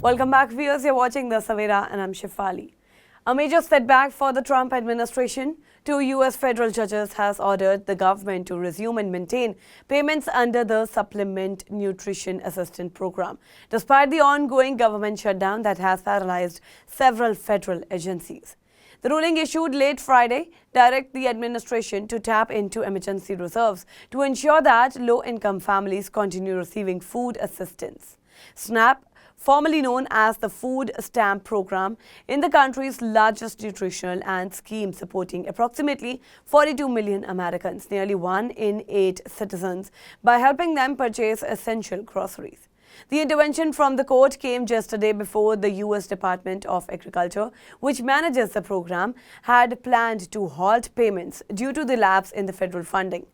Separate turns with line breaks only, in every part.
Welcome back, viewers. You're watching The Savera and I'm Shifali. A major setback for the Trump administration. Two U.S. federal judges has ordered the government to resume and maintain payments under the Supplemental Nutrition Assistance Program, despite the ongoing government shutdown that has paralyzed several federal agencies. The ruling issued late Friday directs the administration to tap into emergency reserves to ensure that low-income families continue receiving food assistance. SNAP, formerly known as the Food Stamp Program, in the country's largest nutritional and scheme supporting approximately 42 million Americans, nearly 1 in 8 citizens, by helping them purchase essential groceries. The intervention from the court came just a day before the U.S. Department of Agriculture, which manages the program, had planned to halt payments due to the lapse in the federal funding.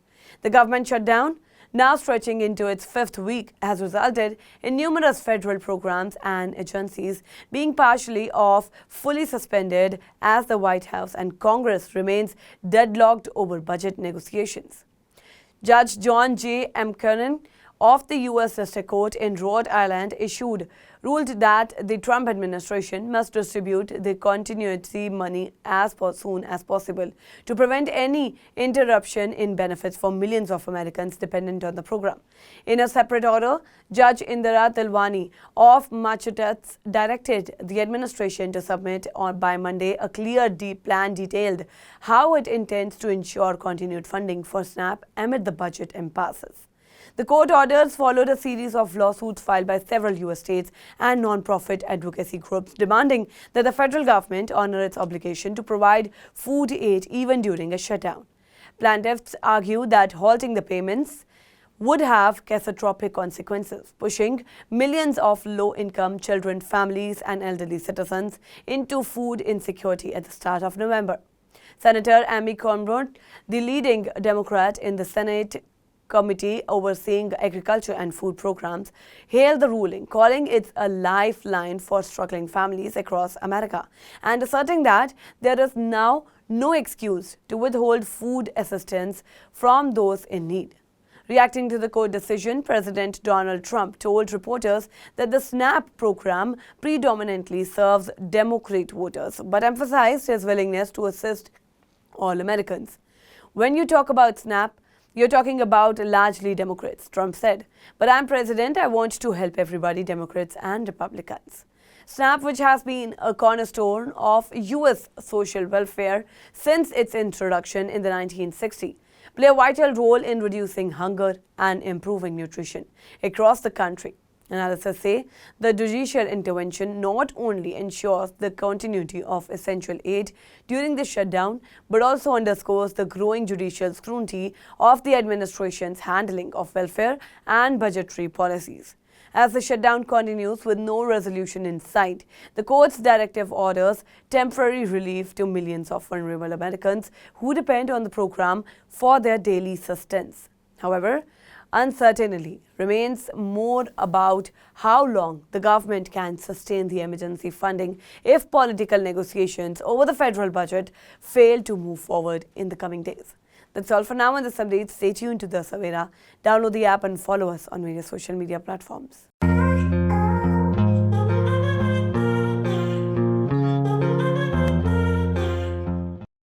The government shutdown, now stretching into its 5th week, has resulted in numerous federal programs and agencies being partially or fully suspended as the White House and Congress remains deadlocked over budget negotiations. Judge John J. McKernan of the U.S. District Court in Rhode Island ruled that the Trump administration must distribute the continuity money as soon as possible to prevent any interruption in benefits for millions of Americans dependent on the program. In a separate order, Judge Indira Tilwani of Massachusetts directed the administration to submit by Monday a clear plan detailed how it intends to ensure continued funding for SNAP amid the budget impasses. The court orders followed a series of lawsuits filed by several U.S. states and non-profit advocacy groups demanding that the federal government honor its obligation to provide food aid even during a shutdown. Plaintiffs argue that halting the payments would have catastrophic consequences, pushing millions of low-income children, families, and elderly citizens into food insecurity at the start of November. Senator Amy Coney, the leading Democrat in the Senate Committee overseeing agriculture and food programs, hailed the ruling, calling it a lifeline for struggling families across America and asserting that there is now no excuse to withhold food assistance from those in need. Reacting to the court decision, President Donald Trump told reporters that the SNAP program predominantly serves Democrat voters, but emphasized his willingness to assist all Americans. "When you talk about SNAP, you're talking about largely Democrats," Trump said. "But I'm president, I want to help everybody, Democrats and Republicans." SNAP, which has been a cornerstone of U.S. social welfare since its introduction in the 1960s, play a vital role in reducing hunger and improving nutrition across the country. Analysts say the judicial intervention not only ensures the continuity of essential aid during the shutdown, but also underscores the growing judicial scrutiny of the administration's handling of welfare and budgetary policies. As the shutdown continues with no resolution in sight, the court's directive orders temporary relief to millions of vulnerable Americans who depend on the program for their daily sustenance. However, uncertainty remains more about how long the government can sustain the emergency funding if political negotiations over the federal budget fail to move forward in the coming days. That's all for now on this update. Stay tuned to The Savera. Download the app and follow us on various social media platforms.